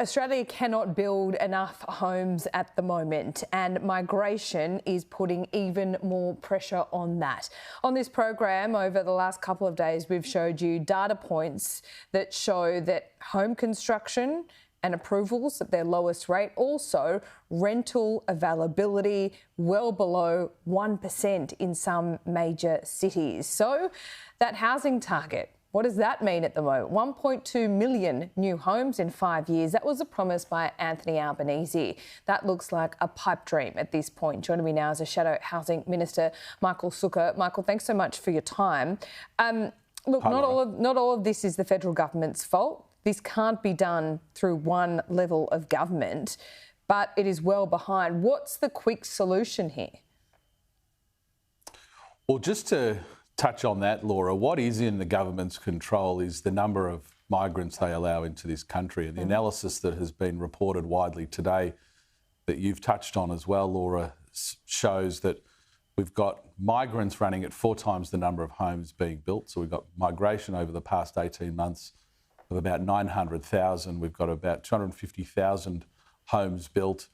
Australia cannot build enough homes at the moment, and migration is putting even more pressure on that. On this program, over the last couple of days, we've showed you data points that show that home construction and approvals at their lowest rate. Also, rental availability well below 1% in some major cities. So that housing target, what does that mean at the moment? 1.2 million new homes in 5 years. That was a promise by Anthony Albanese. That looks like a pipe dream at this point. Joining me now is a Shadow Housing Minister, Michael Sukkar. Michael, thanks so much for your time. Look, not all of this is the federal government's fault. This can't be done through one level of government, but it is well behind. What's the quick solution here? Well, just to touch on that, Laura, what is in the government's control is the number of migrants they allow into this country. And the analysis that has been reported widely today that you've touched on as well, Laura, shows that we've got migrants running at 4 times the number of homes being built. So we've got migration over the past 18 months of about 900,000. We've got about 250,000 homes built.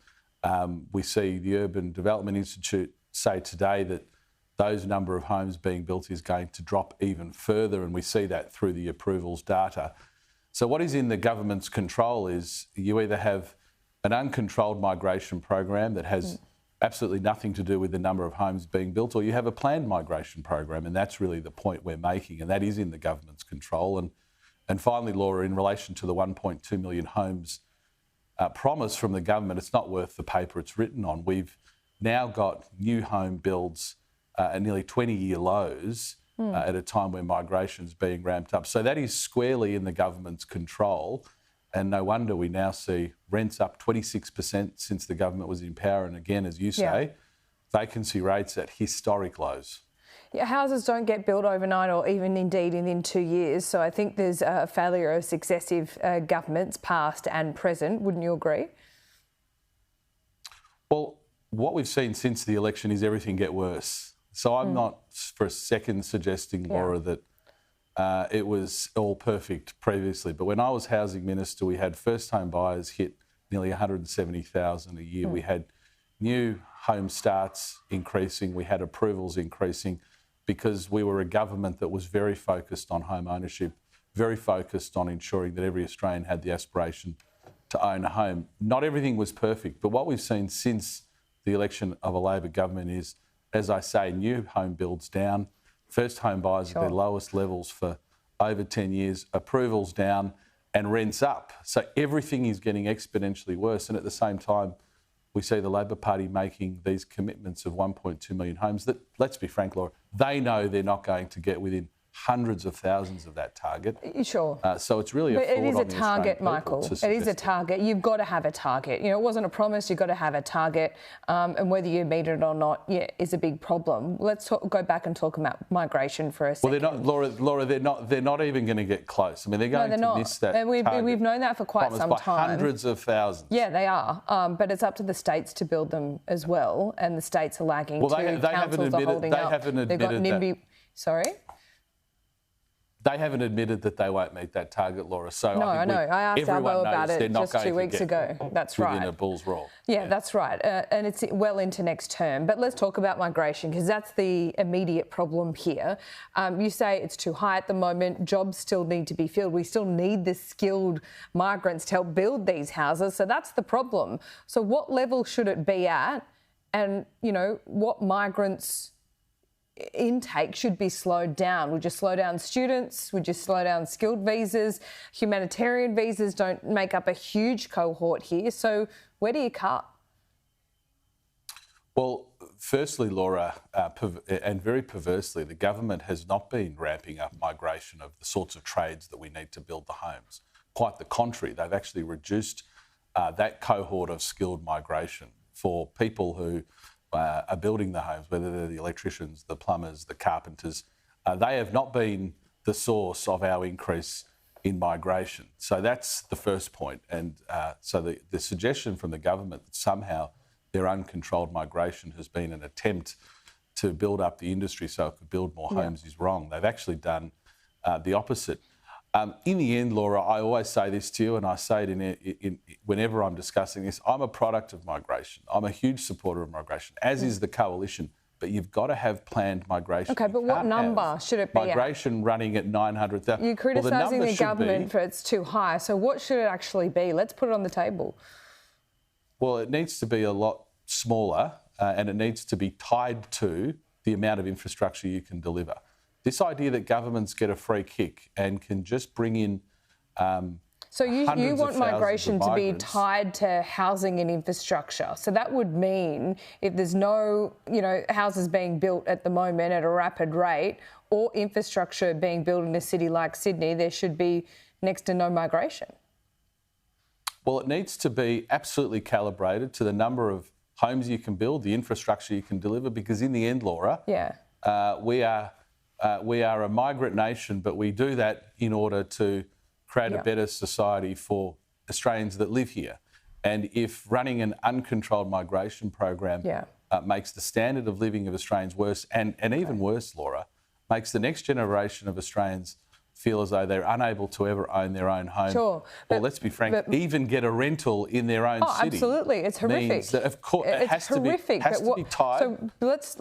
We see the Urban Development Institute say today that those number of homes being built is going to drop even further, and we see that through the approvals data. So what is in the government's control is you either have an uncontrolled migration program that has absolutely nothing to do with the number of homes being built, or you have a planned migration program, and that's really the point we're making, and that is in the government's control. And finally, Laura, in relation to the 1.2 million homes promise from the government, it's not worth the paper it's written on. We've now got new home builds at nearly 20-year lows at a time when migration's being ramped up. So that is squarely in the government's control, and no wonder we now see rents up 26% since the government was in power, and again, as you say, vacancy rates at historic lows. Yeah, houses don't get built overnight or even indeed in 2 years. So I think there's a failure of successive governments, past and present. Wouldn't you agree? Well, what we've seen since the election is everything get worse. So I'm not for a second suggesting, Laura, that it was all perfect previously. But when I was Housing Minister, we had first home buyers hit nearly 170,000 a year. We had new home starts increasing. We had approvals increasing because we were a government that was very focused on home ownership, very focused on ensuring that every Australian had the aspiration to own a home. Not everything was perfect, but what we've seen since the election of a Labor government is, as I say, new home builds down, first home buyers at their lowest levels for over 10 years, approvals down and rents up. So everything is getting exponentially worse. And at the same time, we see the Labor Party making these commitments of 1.2 million homes that, let's be frank, Laura, they know they're not going to get within hundreds of thousands of that target. Sure. So it's really a fraud on the Australian people. It is a target, Michael. It is a target. You've got to have a target. You know, it wasn't a promise. You've got to have a target, and whether you meet it or not, is a big problem. Let's go back and talk about migration for a second. Well, they're not, Laura. They're not even going to get close. I mean, they're going to miss that. And we've known that for quite some time. By hundreds of thousands. Yeah, they are. But it's up to the states to build them as well, and the states are lagging. Well, they haven't admitted. They haven't admitted that. Sorry. They haven't admitted that they won't meet that target, Laura. So no, I know. I asked Albo about it just 2 weeks ago. That's right. Within a bull's roar. Yeah, that's right. And it's well into next term. But let's talk about migration, because that's the immediate problem here. You say it's too high at the moment. Jobs still need to be filled. We still need the skilled migrants to help build these houses. So that's the problem. So what level should it be at? And, you know, what migrants intake should be slowed down? Would you slow down students? Would you slow down skilled visas? Humanitarian visas don't make up a huge cohort here. So where do you cut? Well, firstly, Laura, and very perversely, the government has not been ramping up migration of the sorts of trades that we need to build the homes. Quite the contrary, they've actually reduced that cohort of skilled migration for people who are building the homes, whether they're the electricians, the plumbers, the carpenters. They have not been the source of our increase in migration. So that's the first point. And so the suggestion from the government that somehow their uncontrolled migration has been an attempt to build up the industry so it could build more homes is wrong. They've actually done the opposite. In the end, Laura, I always say this to you, and I say it whenever I'm discussing this, I'm a product of migration. I'm a huge supporter of migration, as is the coalition. But you've got to have planned migration. Okay, but what number should it be migration running at 900,000. You're criticising the government for it's too high. So what should it actually be? Let's put it on the table. Well, it needs to be a lot smaller and it needs to be tied to the amount of infrastructure you can deliver. This idea that governments get a free kick and can just bring in so you want migration to be tied to housing and infrastructure. So that would mean if there's no, houses being built at the moment at a rapid rate or infrastructure being built in a city like Sydney, there should be next to no migration. Well, it needs to be absolutely calibrated to the number of homes you can build, the infrastructure you can deliver, because in the end, Laura, we are a migrant nation, but we do that in order to create a better society for Australians that live here. And if running an uncontrolled migration program makes the standard of living of Australians worse, and even worse, Laura, makes the next generation of Australians feel as though they're unable to ever own their own home. Sure. Or let's be frank, even get a rental in their own city. Absolutely. It's horrific. Means that, of course, it has to be tied. So let's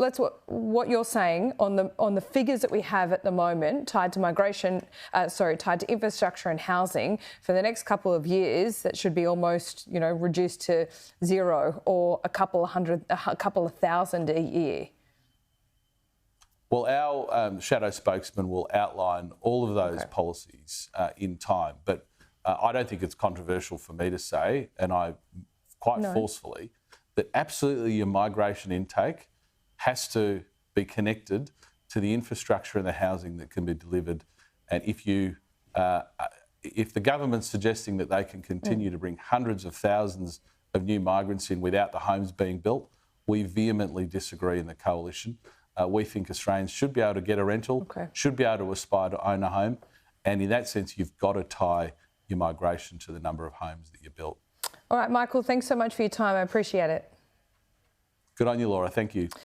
what you're saying on the figures that we have at the moment tied to migration, tied to infrastructure and housing for the next couple of years, that should be almost, reduced to zero or a couple of thousand a year. Well, our shadow spokesman will outline all of those policies in time, but I don't think it's controversial for me to say, and forcefully, that absolutely your migration intake has to be connected to the infrastructure and the housing that can be delivered. And if the government's suggesting that they can continue to bring hundreds of thousands of new migrants in without the homes being built, we vehemently disagree in the coalition. We think Australians should be able to get a rental, should be able to aspire to own a home, and in that sense, you've got to tie your migration to the number of homes that you built. All right, Michael, thanks so much for your time. I appreciate it. Good on you, Laura. Thank you.